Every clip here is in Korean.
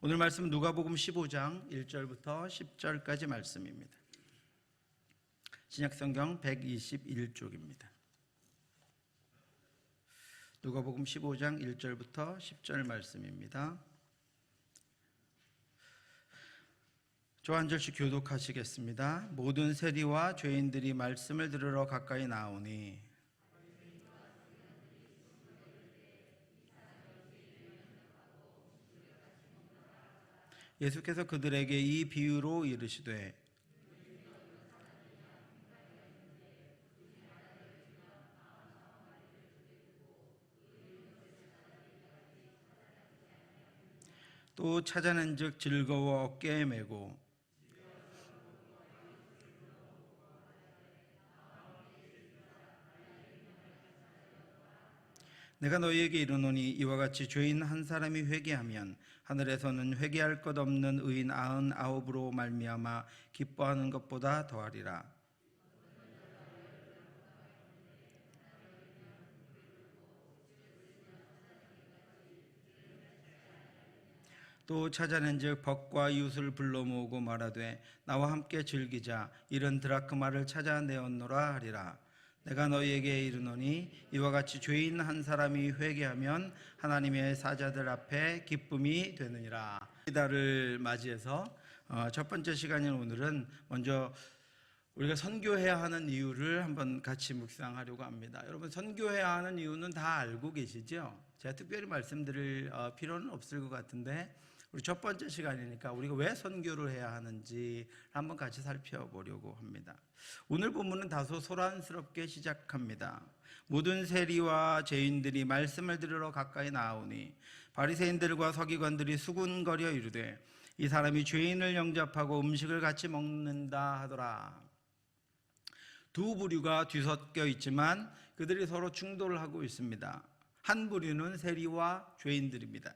오늘 말씀은 누가복음 15장 1절부터 10절까지 말씀입니다. 신약성경 121쪽입니다. 누가복음 15장 1절부터 10절 말씀입니다. 저 한 절씩 교독하시겠습니다. 모든 세리와 죄인들이 말씀을 들으러 가까이 나오니 예수께서 그들에게 이 비유로 이르시되 또 찾아낸즉 즐거워 어깨에 메고 내가 너희에게 이르노니 이와 같이 죄인 한 사람이 회개하면 하늘에서는 회개할 것 없는 의인 99으로 말미암아 기뻐하는 것보다 더하리라. 또 찾아낸즉 벗과 이웃을 불러 모으고 말하되 나와 함께 즐기자 이런 드라크마를 찾아내었노라 하리라. 내가 너희에게 이르노니 이와 같이 죄인 한 사람이 회개하면 하나님의 사자들 앞에 기쁨이 되느니라. 이달을 맞이해서 첫 번째 시간인 오늘은 먼저 우리가 선교해야 하는 이유를 한번 같이 묵상하려고 합니다. 여러분, 선교해야 하는 이유는 다 알고 계시죠? 제가 특별히 말씀드릴 필요는 없을 것 같은데 우리 첫 번째 시간이니까 우리가 왜 선교를 해야 하는지 한번 같이 살펴보려고 합니다. 오늘 본문은 다소 소란스럽게 시작합니다. 모든 세리와 죄인들이 말씀을 들으러 가까이 나오니 바리새인들과 서기관들이 수군거려 이르되 이 사람이 죄인을 영접하고 음식을 같이 먹는다 하더라. 두 부류가 뒤섞여 있지만 그들이 서로 충돌을 하고 있습니다. 한 부류는 세리와 죄인들입니다.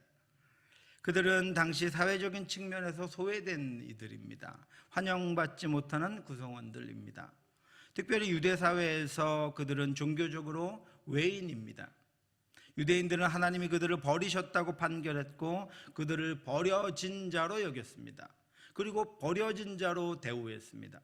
그들은 당시 사회적인 측면에서 소외된 이들입니다. 환영받지 못하는 구성원들입니다. 특별히 유대 사회에서 그들은 종교적으로 외인입니다. 유대인들은 하나님이 그들을 버리셨다고 판결했고 그들을 버려진 자로 여겼습니다. 그리고 버려진 자로 대우했습니다.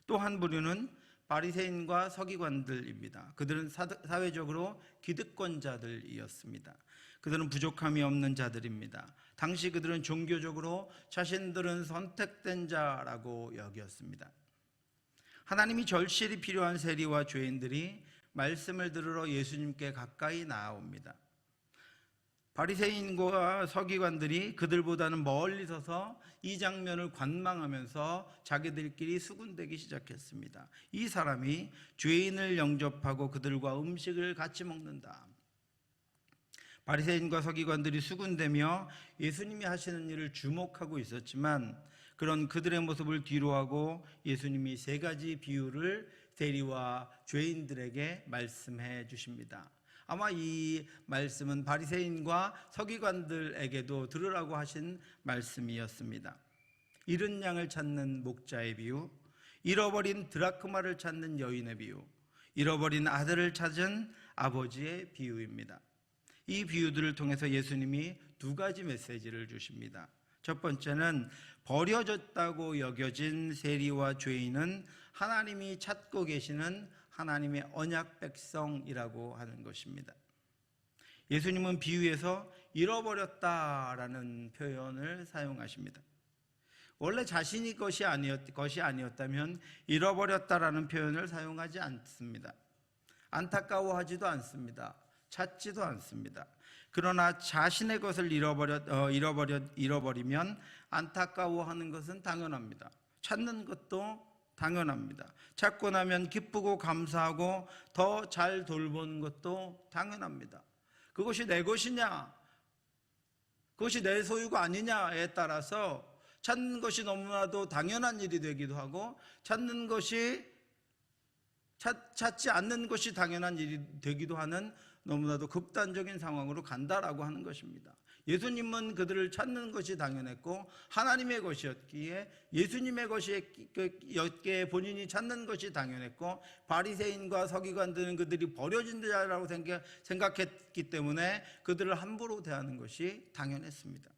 또 한 부류는 바리새인과 서기관들입니다. 그들은 사회적으로 기득권자들이었습니다. 그들은 부족함이 없는 자들입니다. 당시 그들은 종교적으로 자신들은 선택된 자라고 여겼습니다. 하나님이 절실히 필요한 세리와 죄인들이 말씀을 들으러 예수님께 가까이 나옵니다. 바리새인과 서기관들이 그들보다는 멀리 서서 이 장면을 관망하면서 자기들끼리 수군대기 시작했습니다. 이 사람이 죄인을 영접하고 그들과 음식을 같이 먹는다. 바리새인과 서기관들이 수군대며 예수님이 하시는 일을 주목하고 있었지만 그런 그들의 모습을 뒤로하고 예수님이 세 가지 비유를 세리와 죄인들에게 말씀해 주십니다. 아마 이 말씀은 바리새인과 서기관들에게도 들으라고 하신 말씀이었습니다. 잃은 양을 찾는 목자의 비유, 잃어버린 드라크마를 찾는 여인의 비유, 잃어버린 아들을 찾은 아버지의 비유입니다. 이 비유들을 통해서 예수님이 두 가지 메시지를 주십니다. 첫 번째는 버려졌다고 여겨진 세리와 죄인은 하나님이 찾고 계시는 하나님의 언약 백성이라고 하는 것입니다. 예수님은 비유에서 잃어버렸다라는 표현을 사용하십니다. 원래 자신이 것이 아니었다면 잃어버렸다라는 표현을 사용하지 않습니다. 안타까워하지도 않습니다. 찾지도 않습니다. 그러나 자신의 것을 잃어버리면 안타까워하는 것은 당연합니다. 찾는 것도 당연합니다. 찾고 나면 기쁘고 감사하고 더 잘 돌보는 것도 당연합니다. 그것이 내 것이냐, 그것이 내 소유가 아니냐에 따라서 찾는 것이 너무나도 당연한 일이 되기도 하고 찾지 않는 것이 당연한 일이 되기도 하는 너무나도 극단적인 상황으로 간다라고 하는 것입니다. 예수님은 그들을 찾는 것이 당연했고 하나님의 것이었기에 예수님의 것이었기에 본인이 찾는 것이 당연했고 바리새인과 서기관들은 그들이 버려진 자라고 생각했기 때문에 그들을 함부로 대하는 것이 당연했습니다.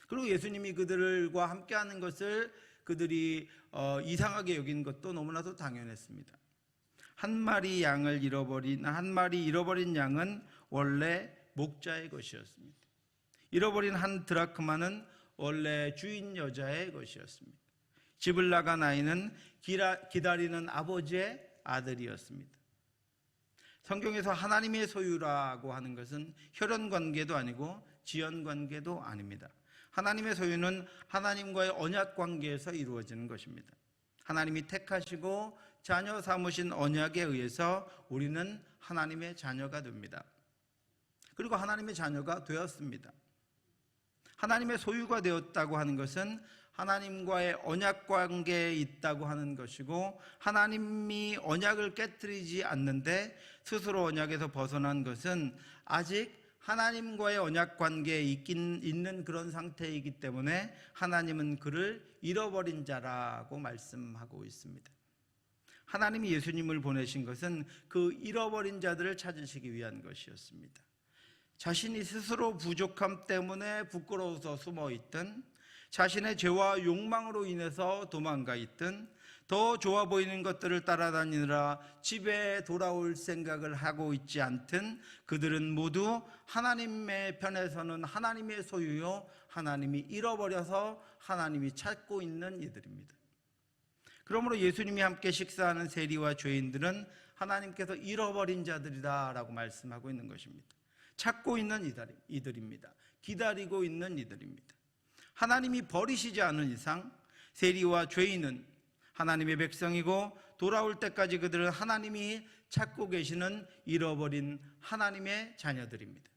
그리고 예수님이 그들과 함께하는 것을 그들이 이상하게 여긴 것도 너무나도 당연했습니다. 한 마리 잃어버린 양은 원래 목자의 것이었습니다. 잃어버린 한 드라크마는 원래 주인 여자의 것이었습니다. 집을 나간 아이는 기다리는 아버지의 아들이었습니다. 성경에서 하나님의 소유라고 하는 것은 혈연 관계도 아니고 지연 관계도 아닙니다. 하나님의 소유는 하나님과의 언약 관계에서 이루어지는 것입니다. 하나님이 택하시고 자녀 삼으신 언약에 의해서 우리는 하나님의 자녀가 됩니다. 그리고 하나님의 자녀가 되었습니다. 하나님의 소유가 되었다고 하는 것은 하나님과의 언약 관계에 있다고 하는 것이고, 하나님이 언약을 깨뜨리지 않는데 스스로 언약에서 벗어난 것은 아직 하나님과의 언약 관계에 있는 그런 상태이기 때문에 하나님은 그를 잃어버린 자라고 말씀하고 있습니다. 하나님이 예수님을 보내신 것은 그 잃어버린 자들을 찾으시기 위한 것이었습니다. 자신이 스스로 부족함 때문에 부끄러워서 숨어있든, 자신의 죄와 욕망으로 인해서 도망가 있든, 더 좋아 보이는 것들을 따라다니느라 집에 돌아올 생각을 하고 있지 않든, 그들은 모두 하나님의 편에서는 하나님의 소유요, 하나님이 잃어버려서 하나님이 찾고 있는 이들입니다. 그러므로 예수님이 함께 식사하는 세리와 죄인들은 하나님께서 잃어버린 자들이다라고 말씀하고 있는 것입니다. 찾고 있는 이들입니다. 기다리고 있는 이들입니다. 하나님이 버리시지 않은 이상 세리와 죄인은 하나님의 백성이고, 돌아올 때까지 그들은 하나님이 찾고 계시는 잃어버린 하나님의 자녀들입니다.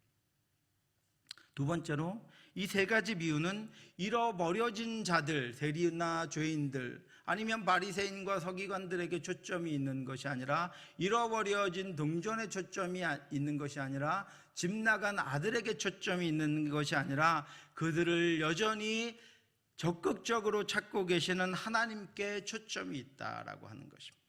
두 번째로, 이 세 가지 비유는 잃어버려진 자들, 세리나 죄인들, 아니면 바리새인과 서기관들에게 초점이 있는 것이 아니라, 잃어버려진 동전에 초점이 있는 것이 아니라, 집 나간 아들에게 초점이 있는 것이 아니라, 그들을 여전히 적극적으로 찾고 계시는 하나님께 초점이 있다라고 하는 것입니다.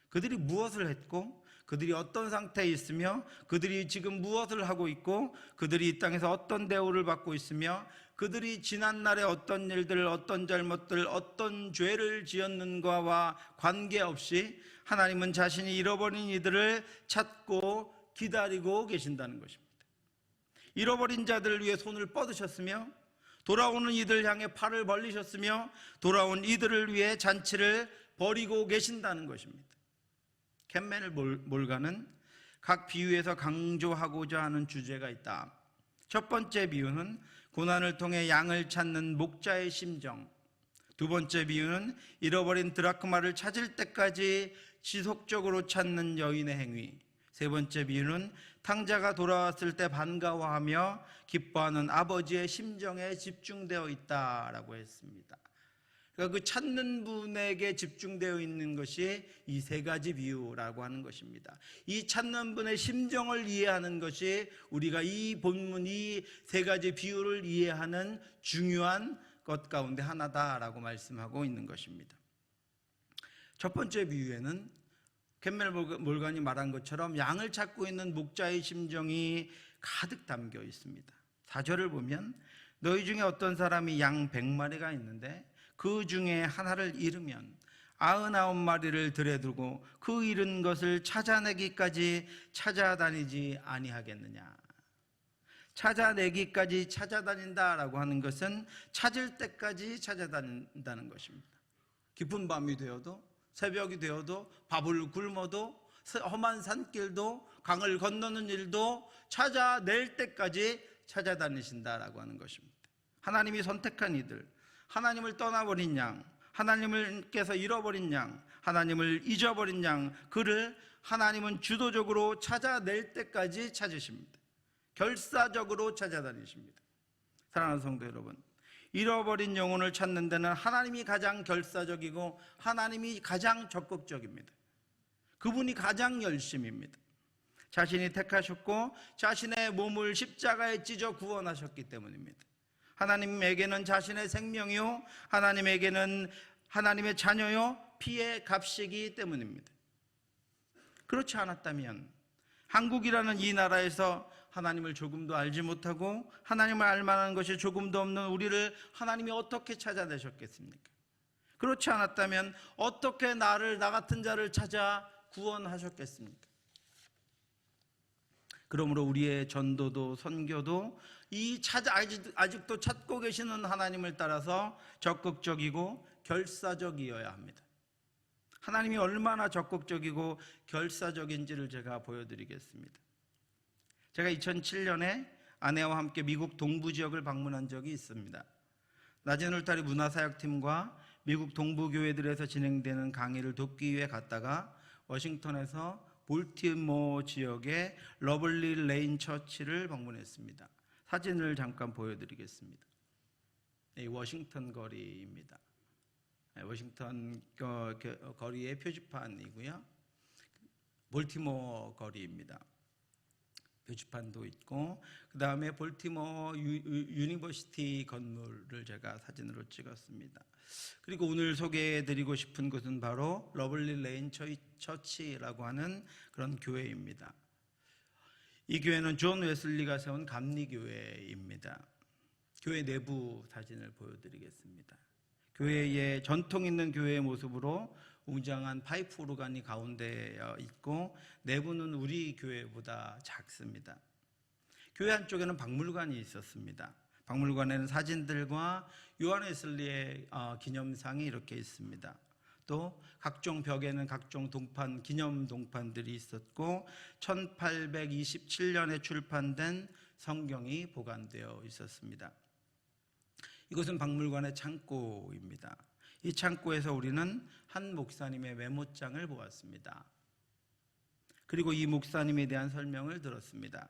그들이 무엇을 했고, 그들이 어떤 상태에 있으며, 그들이 지금 무엇을 하고 있고, 그들이 이 땅에서 어떤 대우를 받고 있으며, 그들이 지난날에 어떤 일들, 어떤 잘못들, 어떤 죄를 지었는가와 관계없이 하나님은 자신이 잃어버린 이들을 찾고 기다리고 계신다는 것입니다. 잃어버린 자들을 위해 손을 뻗으셨으며, 돌아오는 이들 향해 팔을 벌리셨으며, 돌아온 이들을 위해 잔치를 벌이고 계신다는 것입니다. 캔멜 몰가는 각 비유에서 강조하고자 하는 주제가 있다. 첫 번째 비유는 고난을 통해 양을 찾는 목자의 심정, 두 번째 비유는 잃어버린 드라크마를 찾을 때까지 지속적으로 찾는 여인의 행위, 세 번째 비유는 탕자가 돌아왔을 때 반가워하며 기뻐하는 아버지의 심정에 집중되어 있다라고 했습니다. 그러니까 그 찾는 분에게 집중되어 있는 것이 이 세 가지 비유라고 하는 것입니다. 이 찾는 분의 심정을 이해하는 것이 우리가 이 본문 이 세 가지 비유를 이해하는 중요한 것 가운데 하나다라고 말씀하고 있는 것입니다. 첫 번째 비유에는 캔멜 몰간이 말한 것처럼 양을 찾고 있는 목자의 심정이 가득 담겨 있습니다. 4절을 보면 너희 중에 어떤 사람이 양 100마리가 있는데 그 중에 하나를 잃으면 99마리를 들에 두고 그 잃은 것을 찾아내기까지 찾아다니지 아니하겠느냐. 찾아내기까지 찾아다닌다라고 하는 것은 찾을 때까지 찾아다닌다는 것입니다. 깊은 밤이 되어도, 새벽이 되어도, 밥을 굶어도, 험한 산길도, 강을 건너는 일도 찾아낼 때까지 찾아다니신다라고 하는 것입니다. 하나님이 선택한 이들, 하나님을 떠나버린 양, 하나님께서 잃어버린 양, 하나님을 잊어버린 양, 그를 하나님은 주도적으로 찾아낼 때까지 찾으십니다. 결사적으로 찾아다니십니다. 사랑하는 성도 여러분, 잃어버린 영혼을 찾는 데는 하나님이 가장 결사적이고 하나님이 가장 적극적입니다. 그분이 가장 열심입니다. 자신이 택하셨고 자신의 몸을 십자가에 찢어 구원하셨기 때문입니다. 하나님에게는 자신의 생명이요, 하나님에게는 하나님의 자녀요, 피의 값이기 때문입니다. 그렇지 않았다면 한국이라는 이 나라에서 하나님을 조금도 알지 못하고 하나님을 알 만한 것이 조금도 없는 우리를 하나님이 어떻게 찾아내셨겠습니까? 그렇지 않았다면 어떻게 나 같은 자를 찾아 구원하셨겠습니까? 그러므로 우리의 전도도 선교도 아직도 찾고 계시는 하나님을 따라서 적극적이고 결사적이어야 합니다. 하나님이 얼마나 적극적이고 결사적인지를 제가 보여드리겠습니다. 제가 2007년에 아내와 함께 미국 동부 지역을 방문한 적이 있습니다. 낮은 울타리 문화사역팀과 미국 동부 교회들에서 진행되는 강의를 돕기 위해 갔다가 워싱턴에서 볼티모어 지역의 러블리 레인 처치를 방문했습니다. 사진을 잠깐 보여드리겠습니다. 이 워싱턴 거리입니다. 워싱턴 거리의 표지판이고요. 볼티모어 거리입니다. 표지판도 있고, 그 다음에 볼티모어 유니버시티 건물을 제가 사진으로 찍었습니다. 그리고 오늘 소개해드리고 싶은 곳은 바로 러블리 레인 처치라고 하는 그런 교회입니다. 이 교회는 존 웨슬리가 세운 감리교회입니다. 교회 내부 사진을 보여드리겠습니다. 교회의 전통 있는 교회의 모습으로 웅장한 파이프 오르간이 가운데 있고 내부는 우리 교회보다 작습니다. 교회 한쪽에는 박물관이 있었습니다. 박물관에는 사진들과 요한 웨슬리의 기념상이 이렇게 있습니다. 또 각종 벽에는 각종 동판, 기념 동판들이 있었고 1827년에 출판된 성경이 보관되어 있었습니다. 이곳은 박물관의 창고입니다. 이 창고에서 우리는 한 목사님의 메모장을 보았습니다. 그리고 이 목사님에 대한 설명을 들었습니다.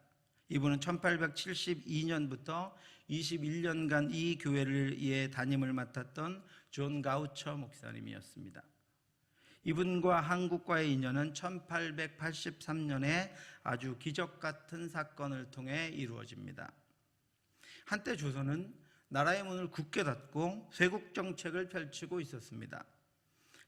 이분은 1872년부터 21년간 이 교회의 담임을 맡았던 존 가우처 목사님이었습니다. 이분과 한국과의 인연은 1883년에 아주 기적 같은 사건을 통해 이루어집니다. 한때 조선은 나라의 문을 굳게 닫고 쇄국 정책을 펼치고 있었습니다.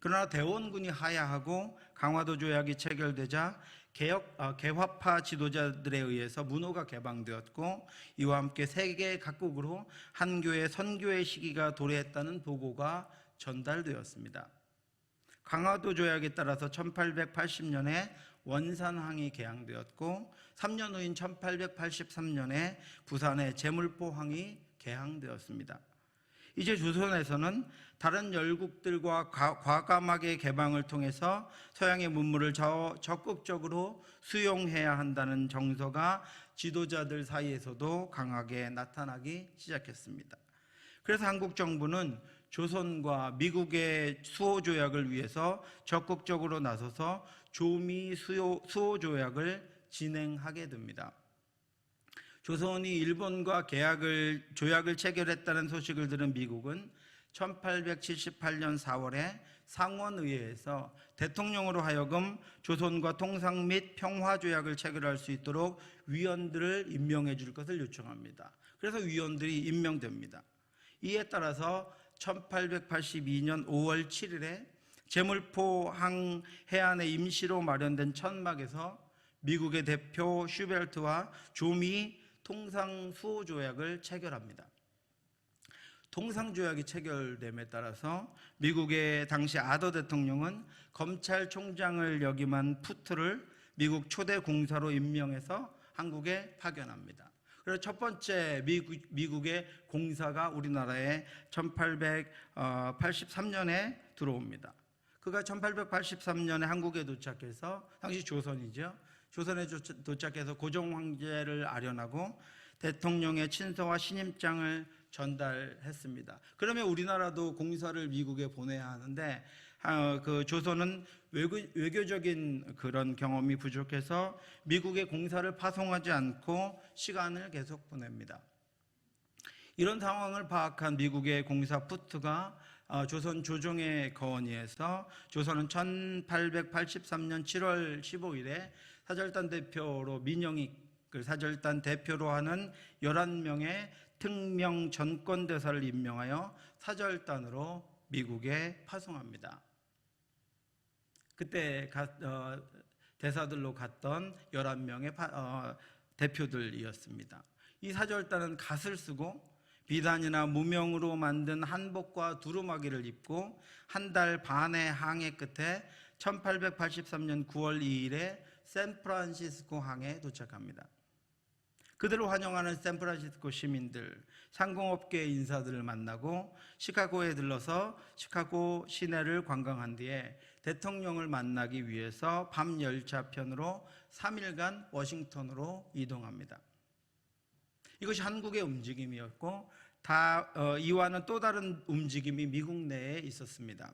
그러나 대원군이 하야하고 강화도 조약이 체결되자 개화파 지도자들에 의해서 문호가 개방되었고 이와 함께 세계 각국으로 한교의 선교의 시기가 도래했다는 보고가 전달되었습니다. 강화도 조약에 따라서 1880년에 원산항이 개항되었고 3년 후인 1883년에 부산의 제물포항이 개항되었습니다. 이제 조선에서는 다른 열국들과 과감하게 개방을 통해서 서양의 문물을 적극적으로 수용해야 한다는 정서가 지도자들 사이에서도 강하게 나타나기 시작했습니다. 그래서 한국 정부는 조선과 미국의 수호조약을 위해서 적극적으로 나서서 조미 수호조약을 진행하게 됩니다. 조선이 일본과 조약을 체결했다는 소식을 들은 미국은 1878년 4월에 상원의회에서 대통령으로 하여금 조선과 통상 및 평화조약을 체결할 수 있도록 위원들을 임명해 줄 것을 요청합니다. 그래서 위원들이 임명됩니다. 이에 따라서 1882년 5월 7일에 제물포항 해안에 임시로 마련된 천막에서 미국의 대표 슈벨트와 조미 통상수호조약을 체결합니다. 통상조약이 체결됨에 따라서 미국의 당시 아더 대통령은 검찰총장을 역임한 푸트를 미국 초대 공사로 임명해서 한국에 파견합니다. 그래서 첫 번째 미국의 공사가 우리나라에 1883년에 들어옵니다. 그가 1883년에 한국에 도착해서 당시 조선이죠. 조선에 도착해서 고종 황제를 아련하고 대통령의 친서와 신임장을 전달했습니다. 그러면 우리나라도 공사를 미국에 보내야 하는데 그 조선은 외교적인 그런 경험이 부족해서 미국의 공사를 파송하지 않고 시간을 계속 보냅니다. 이런 상황을 파악한 미국의 공사 푸트가 조선 조정의 건의에서 조선은 1883년 7월 15일에 사절단 대표로 민영익을 사절단 대표로 하는 11명의 특명 전권대사를 임명하여 사절단으로 미국에 파송합니다. 그때 대사들로 갔던 11명의 대표들이었습니다. 이 사절단은 갓을 쓰고 비단이나 무명으로 만든 한복과 두루마기를 입고 한 달 반의 항해 끝에 1883년 9월 2일에 샌프란시스코 항에 도착합니다. 그들을 환영하는 샌프란시스코 시민들, 상공업계 인사들을 만나고 시카고에 들러서 시카고 시내를 관광한 뒤에 대통령을 만나기 위해서 밤 열차편으로 3일간 워싱턴으로 이동합니다. 이것이 한국의 움직임이었고 이와는 또 다른 움직임이 미국 내에 있었습니다.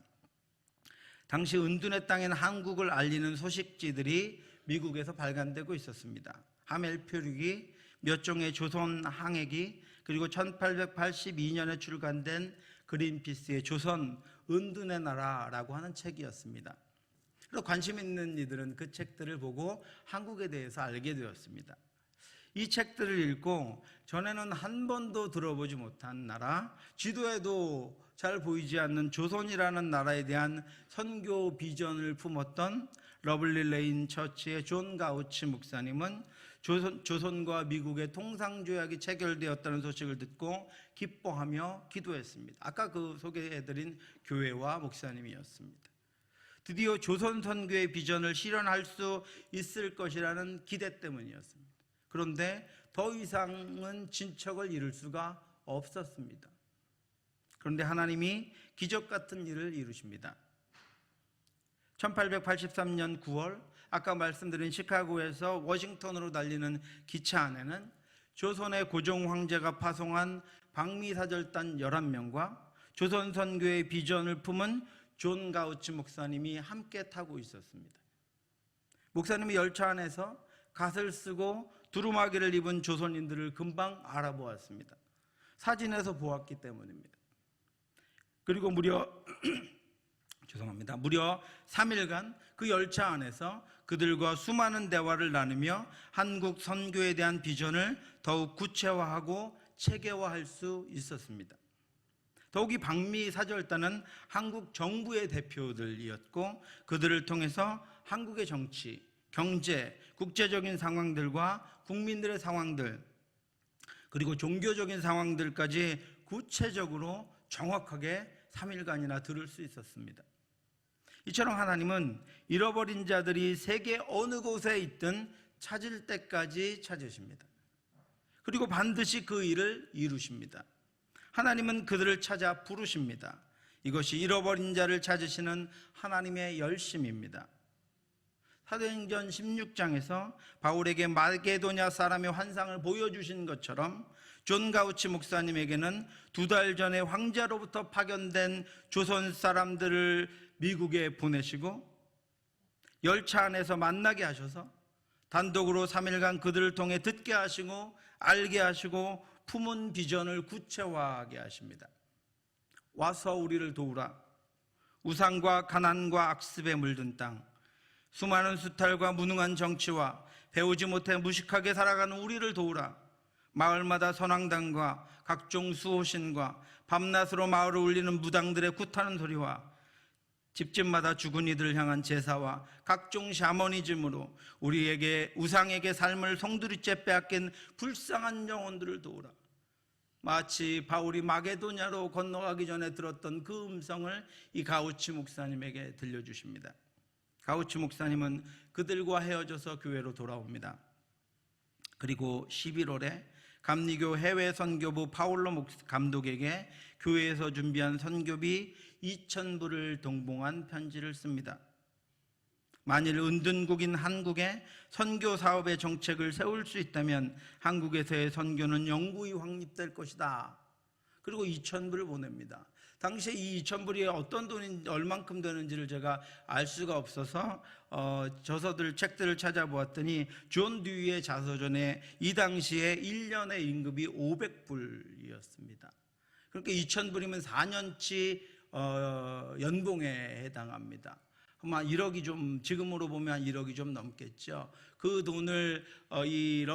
당시 은둔의 땅인 한국을 알리는 소식지들이 미국에서 발간되고 있었습니다. 하멜 표류기, 몇 종의 조선 항해기, 그리고 1882년에 출간된 그린피스의 조선 은둔의 나라라고 하는 책이었습니다. 그리고 관심 있는 이들은 그 책들을 보고 한국에 대해서 알게 되었습니다. 이 책들을 읽고 전에는 한 번도 들어보지 못한 나라, 지도에도 잘 보이지 않는 조선이라는 나라에 대한 선교 비전을 품었던 러블리 레인 처치의 존 가우치 목사님은 조선과 미국의 통상조약이 체결되었다는 소식을 듣고 기뻐하며 기도했습니다. 아까 그 소개해드린 교회와 목사님이었습니다. 드디어 조선 선교의 비전을 실현할 수 있을 것이라는 기대 때문이었습니다. 그런데 더 이상은 진척을 이룰 수가 없었습니다. 그런데 하나님이 기적 같은 일을 이루십니다. 1883년 9월 아까 말씀드린 시카고에서 워싱턴으로 달리는 기차 안에는 조선의 고종 황제가 파송한 방미사절단 11명과 조선 선교의 비전을 품은 존 가우치 목사님이 함께 타고 있었습니다. 목사님이 열차 안에서 갓을 쓰고 두루마기를 입은 조선인들을 금방 알아보았습니다. 사진에서 보았기 때문입니다. 그리고 무려 3일간 그 열차 안에서 그들과 수많은 대화를 나누며 한국 선교에 대한 비전을 더욱 구체화하고 체계화할 수 있었습니다. 더욱이 방미사절단은 한국 정부의 대표들이었고 그들을 통해서 한국의 정치, 경제, 국제적인 상황들과 국민들의 상황들, 그리고 종교적인 상황들까지 구체적으로 정확하게 3일간이나 들을 수 있었습니다. 이처럼 하나님은 잃어버린 자들이 세계 어느 곳에 있든 찾을 때까지 찾으십니다. 그리고 반드시 그 일을 이루십니다. 하나님은 그들을 찾아 부르십니다. 이것이 잃어버린 자를 찾으시는 하나님의 열심입니다. 사도행전 16장에서 바울에게 마게도냐 사람의 환상을 보여주신 것처럼 존 가우치 목사님에게는 2달 전에 황제로부터 파견된 조선 사람들을 미국에 보내시고 열차 안에서 만나게 하셔서 단독으로 3일간 그들을 통해 듣게 하시고 알게 하시고 품은 비전을 구체화하게 하십니다. 와서 우리를 도우라. 우상과 가난과 악습에 물든 땅, 수많은 수탈과 무능한 정치와 배우지 못해 무식하게 살아가는 우리를 도우라. 마을마다 선왕당과 각종 수호신과 밤낮으로 마을을 울리는 무당들의 굿하는 소리와 집집마다 죽은 이들을 향한 제사와 각종 샤머니즘으로 우리에게 우상에게 삶을 송두리째 빼앗긴 불쌍한 영혼들을 도우라. 마치 바울이 마게도냐로 건너가기 전에 들었던 그 음성을 이 가우치 목사님에게 들려주십니다. 가우치 목사님은 그들과 헤어져서 교회로 돌아옵니다. 그리고 11월에 감리교 해외 선교부 파울로 감독에게 교회에서 준비한 선교비 2,000불을 동봉한 편지를 씁니다. 만일 은둔국인 한국에 선교 사업의 정책을 세울 수 있다면 한국에서의 선교는 영구히 확립될 것이다. 그리고 2,000불을 보냅니다. 당시에 이 2,000불이 어떤 돈이 얼만큼 되는지를 제가 알 수가 없어서 저서들 책들을 찾아보았더니 존 듀이의 자서전에 이 당시에 1년의 임금이 500불이었습니다. 그러니까 2,000불이면 4년치 연봉에 해당합니다. 아마 1억이 좀, 지금으로 보면 1억이 좀 넘겠죠. 그 돈을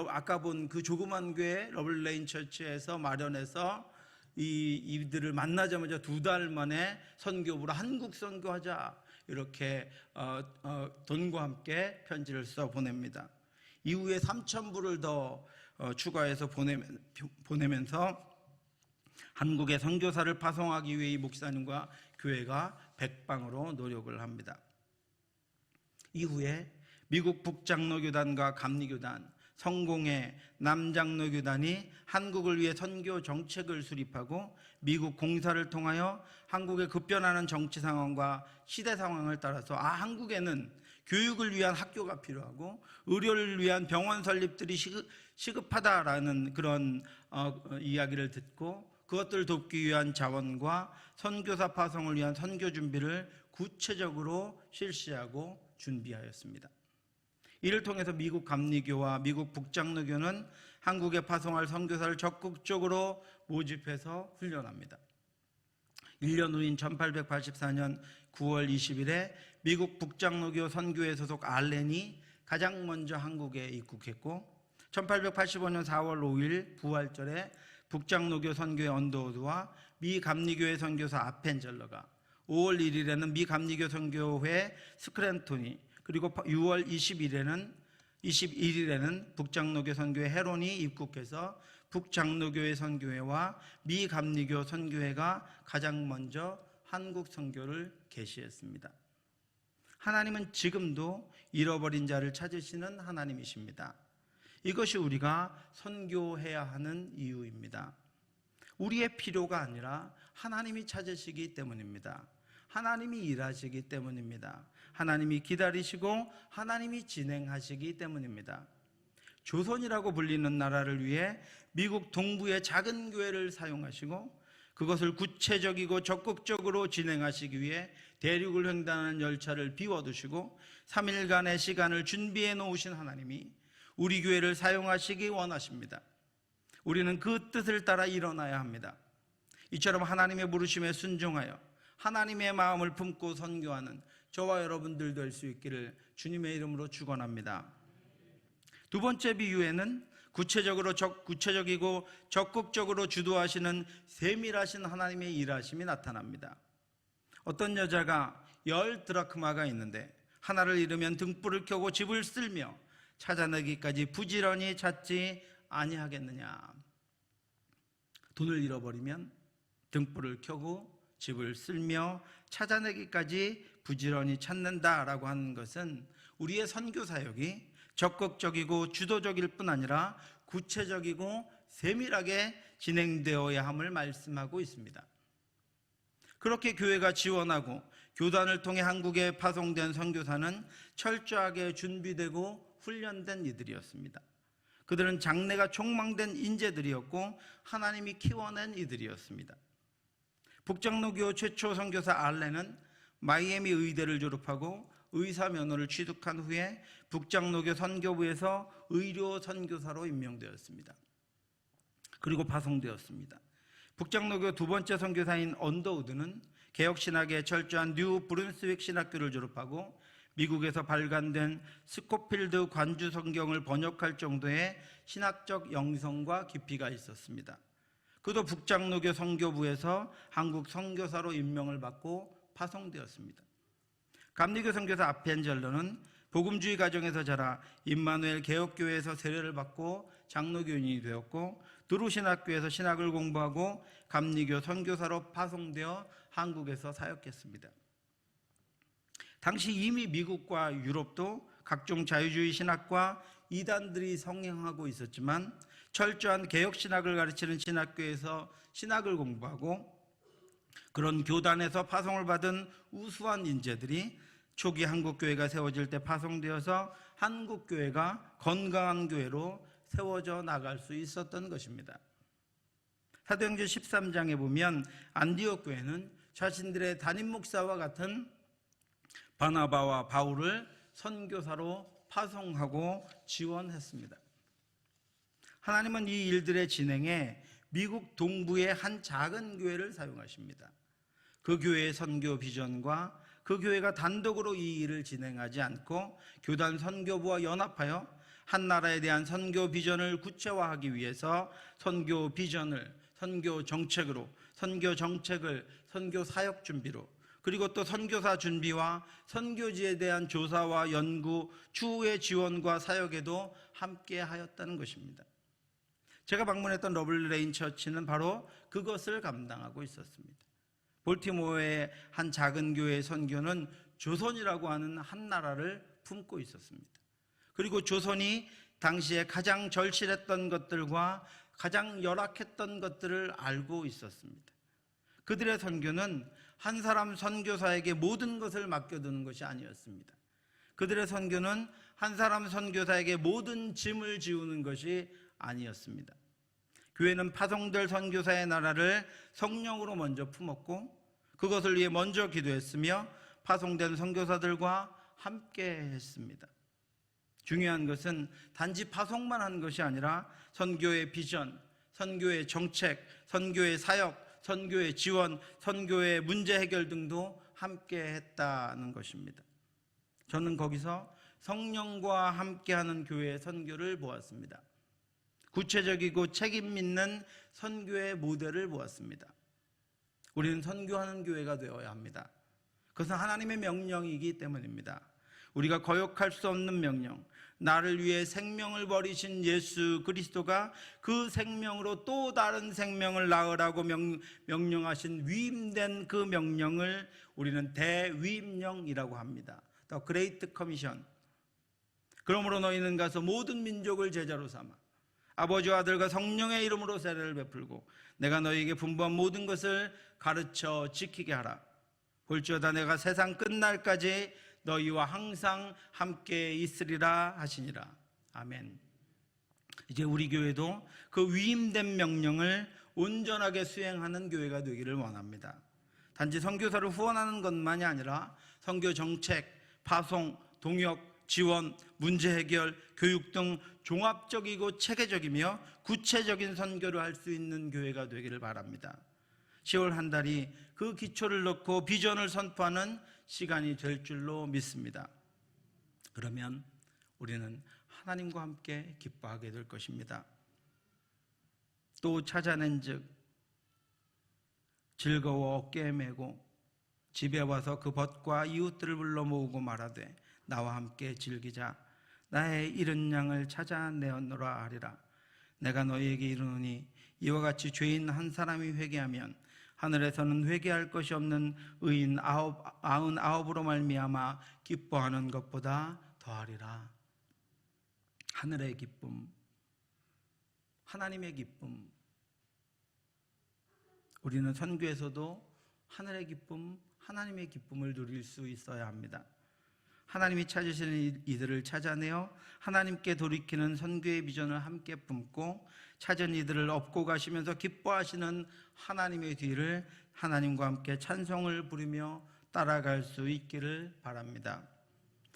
아까 본 그 조그만 교회 러블레인 처치에서 마련해서 이들을 만나자마자 2달 만에 선교부로 한국 선교하자, 이렇게 돈과 함께 편지를 써 보냅니다. 이후에 3,000부를 더 추가해서 보내면서 한국에 선교사를 파송하기 위해 이 목사님과 교회가 백방으로 노력을 합니다. 이후에 미국 북장로교단과 감리교단, 성공회 남장로교단이 한국을 위해 선교 정책을 수립하고 미국 공사를 통하여 한국의 급변하는 정치 상황과 시대 상황을 따라서 한국에는 교육을 위한 학교가 필요하고 의료를 위한 병원 설립들이 시급하다라는 그런 이야기를 듣고 그것들을 돕기 위한 자원과 선교사 파송을 위한 선교 준비를 구체적으로 실시하고 준비하였습니다. 이를 통해서 미국 감리교와 미국 북장로교는 한국에 파송할 선교사를 적극적으로 모집해서 훈련합니다. 1년 후인 1884년 9월 20일에 미국 북장로교 선교회 소속 알렌이 가장 먼저 한국에 입국했고 1885년 4월 5일 부활절에 북장로교 선교회 언더우드와 미 감리교회 선교사 아펜젤러가 5월 1일에는 미 감리교 선교회 스크랜톤이 그리고 6월 21일에는 북장로교 선교회 헤론이 입국해서 북장로교회 선교회와 미 감리교 선교회가 가장 먼저 한국 선교를 개시했습니다. 하나님은 지금도 잃어버린 자를 찾으시는 하나님이십니다. 이것이 우리가 선교해야 하는 이유입니다. 우리의 필요가 아니라 하나님이 찾으시기 때문입니다. 하나님이 일하시기 때문입니다. 하나님이 기다리시고 하나님이 진행하시기 때문입니다. 조선이라고 불리는 나라를 위해 미국 동부의 작은 교회를 사용하시고 그것을 구체적이고 적극적으로 진행하시기 위해 대륙을 횡단하는 열차를 비워두시고 3일간의 시간을 준비해 놓으신 하나님이 우리 교회를 사용하시기 원하십니다. 우리는 그 뜻을 따라 일어나야 합니다. 이처럼 하나님의 부르심에 순종하여 하나님의 마음을 품고 선교하는 저와 여러분들 될 수 있기를 주님의 이름으로 축원합니다. 두 번째 비유에는 구체적이고 적극적으로 주도하시는 세밀하신 하나님의 일하심이 나타납니다. 어떤 여자가 10 드라크마가 있는데 하나를 잃으면 등불을 켜고 집을 쓸며 찾아내기까지 부지런히 찾지 아니하겠느냐. 돈을 잃어버리면 등불을 켜고 집을 쓸며 찾아내기까지 부지런히 찾는다라고 하는 것은 우리의 선교 사역이 적극적이고 주도적일 뿐 아니라 구체적이고 세밀하게 진행되어야 함을 말씀하고 있습니다. 그렇게 교회가 지원하고 교단을 통해 한국에 파송된 선교사는 철저하게 준비되고 훈련된 이들이었습니다. 그들은 장래가 촉망된 인재들이었고 하나님이 키워낸 이들이었습니다. 북장로교 최초 선교사 알렌은 마이애미 의대를 졸업하고 의사 면허를 취득한 후에 북장로교 선교부에서 의료 선교사로 임명되었습니다. 그리고 파송되었습니다. 북장로교 두 번째 선교사인 언더우드는 개혁신학에 철저한 뉴 브룬스윅 신학교를 졸업하고 미국에서 발간된 스코필드 관주 성경을 번역할 정도의 신학적 영성과 깊이가 있었습니다. 그도 북장로교 선교부에서 한국 선교사로 임명을 받고 파송되었습니다. 감리교 선교사 아펜젤러는 복음주의 가정에서 자라 임마누엘 개혁교회에서 세례를 받고 장로교인이 되었고 두루신학교에서 신학을 공부하고 감리교 선교사로 파송되어 한국에서 사역했습니다. 당시 이미 미국과 유럽도 각종 자유주의 신학과 이단들이 성행하고 있었지만 철저한 개혁신학을 가르치는 신학교에서 신학을 공부하고 그런 교단에서 파송을 받은 우수한 인재들이 초기 한국교회가 세워질 때 파송되어서 한국교회가 건강한 교회로 세워져 나갈 수 있었던 것입니다. 사도행전 13장에 보면 안디옥 교회는 자신들의 담임 목사와 같은 바나바와 바울을 선교사로 파송하고 지원했습니다. 하나님은 이 일들의 진행에 미국 동부의 한 작은 교회를 사용하십니다. 그 교회의 선교 비전과 그 교회가 단독으로 이 일을 진행하지 않고 교단 선교부와 연합하여 한 나라에 대한 선교 비전을 구체화하기 위해서 선교 비전을 선교 정책으로, 선교 정책을 선교 사역 준비로, 그리고 또 선교사 준비와 선교지에 대한 조사와 연구, 추후의 지원과 사역에도 함께 하였다는 것입니다. 제가 방문했던 러블레인 처치는 바로 그것을 감당하고 있었습니다. 볼티모어의 한 작은 교회의 선교는 조선이라고 하는 한 나라를 품고 있었습니다. 그리고 조선이 당시에 가장 절실했던 것들과 가장 열악했던 것들을 알고 있었습니다. 그들의 선교는 한 사람 선교사에게 모든 것을 맡겨두는 것이 아니었습니다. 그들의 선교는 한 사람 선교사에게 모든 짐을 지우는 것이 아니었습니다. 교회는 파송될 선교사의 나라를 성령으로 먼저 품었고 그것을 위해 먼저 기도했으며 파송된 선교사들과 함께 했습니다. 중요한 것은 단지 파송만 한 것이 아니라 선교의 비전, 선교의 정책, 선교의 사역, 선교의 지원, 선교의 문제 해결 등도 함께 했다는 것입니다. 저는 거기서 성령과 함께하는 교회의 선교를 보았습니다. 구체적이고 책임 있는 선교의 모델을 보았습니다. 우리는 선교하는 교회가 되어야 합니다. 그것은 하나님의 명령이기 때문입니다. 우리가 거역할 수 없는 명령, 나를 위해 생명을 버리신 예수 그리스도가 그 생명으로 또 다른 생명을 낳으라고 명령하신 위임된 그 명령을 우리는 대위임령이라고 합니다. The Great Commission. 그러므로 너희는 가서 모든 민족을 제자로 삼아 아버지와 아들과 성령의 이름으로 세례를 베풀고 내가 너희에게 분부한 모든 것을 가르쳐 지키게 하라. 볼지어다 내가 세상 끝날까지 너희와 항상 함께 있으리라 하시니라. 아멘. 이제 우리 교회도 그 위임된 명령을 온전하게 수행하는 교회가 되기를 원합니다. 단지 선교사를 후원하는 것만이 아니라 선교 정책, 파송, 동역, 지원, 문제 해결, 교육 등 종합적이고 체계적이며 구체적인 선교를 할 수 있는 교회가 되기를 바랍니다. 10월 한 달이 그 기초를 넣고 비전을 선포하는 시간이 될 줄로 믿습니다. 그러면 우리는 하나님과 함께 기뻐하게 될 것입니다. 또 찾아낸 즉 즐거워 어깨에 메고 집에 와서 그 벗과 이웃들을 불러 모으고 말하되 나와 함께 즐기자. 나의 잃은 양을 찾아내었노라 하리라. 내가 너희에게 이르노니 이와 같이 죄인 한 사람이 회개하면 하늘에서는 회개할 것이 없는 의인 99으로 말미암아 기뻐하는 것보다 더하리라. 하늘의 기쁨, 하나님의 기쁨. 우리는 선교에서도 하늘의 기쁨, 하나님의 기쁨을 누릴 수 있어야 합니다. 하나님이 찾으시는 이들을 찾아내어 하나님께 돌이키는 선교의 비전을 함께 품고 찾은 이들을 업고 가시면서 기뻐하시는 하나님의 뒤를 하나님과 함께 찬송을 부르며 따라갈 수 있기를 바랍니다.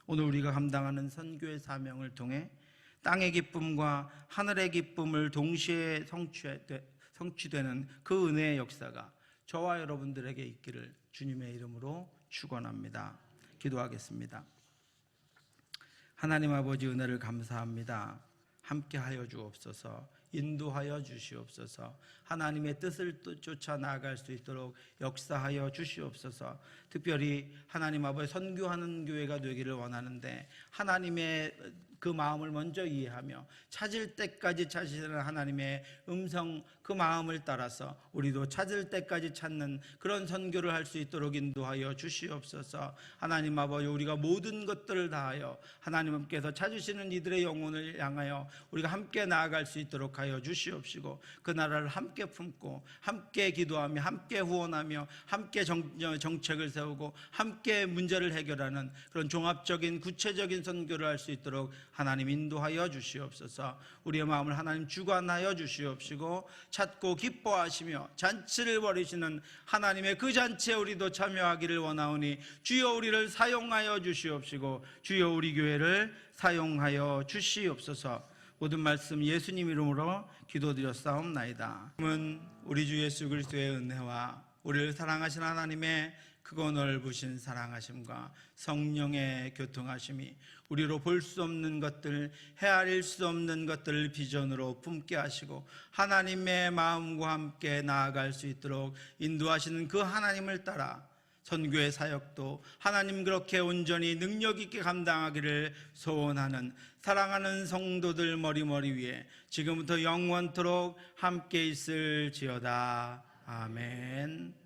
오늘 우리가 감당하는 선교의 사명을 통해 땅의 기쁨과 하늘의 기쁨을 동시에 성취되는 그 은혜의 역사가 저와 여러분들에게 있기를 주님의 이름으로 축원합니다. 기도하겠습니다. 하나님 아버지 은혜를 감사합니다. 함께하여 주옵소서. 인도하여 주시옵소서. 하나님의 뜻을 쫓아 나아갈 수 있도록 역사하여 주시옵소서. 특별히 하나님 아버지 선교하는 교회가 되기를 원하는데 하나님의 그 마음을 먼저 이해하며 찾을 때까지 찾으시는 하나님의 음성, 그 마음을 따라서 우리도 찾을 때까지 찾는 그런 선교를 할 수 있도록 인도하여 주시옵소서. 하나님 아버지, 우리가 모든 것들을 다하여 하나님께서 찾으시는 이들의 영혼을 향하여 우리가 함께 나아갈 수 있도록 하여 주시옵시고 그 나라를 함께 품고 함께 기도하며 함께 후원하며 함께 정책을 세우고 함께 문제를 해결하는 그런 종합적인 구체적인 선교를 할 수 있도록 하나님 인도하여 주시옵소서. 우리의 마음을 하나님 주관하여 주시옵시고 찾고 기뻐하시며 잔치를 벌이시는 하나님의 그 잔치에 우리도 참여하기를 원하오니 주여 우리를 사용하여 주시옵시고 주여 우리 교회를 사용하여 주시옵소서. 모든 말씀 예수님 이름으로 기도드렸사옵나이다. 우리 주 예수 그리스도의 은혜와 우리를 사랑하신 하나님의 크고 넓으신 사랑하심과 성령의 교통하심이 우리로 볼 수 없는 것들, 헤아릴 수 없는 것들을 비전으로 품게 하시고 하나님의 마음과 함께 나아갈 수 있도록 인도하시는 그 하나님을 따라 선교의 사역도 하나님 그렇게 온전히 능력 있게 감당하기를 소원하는 사랑하는 성도들 머리머리 위에 지금부터 영원토록 함께 있을지어다. 아멘.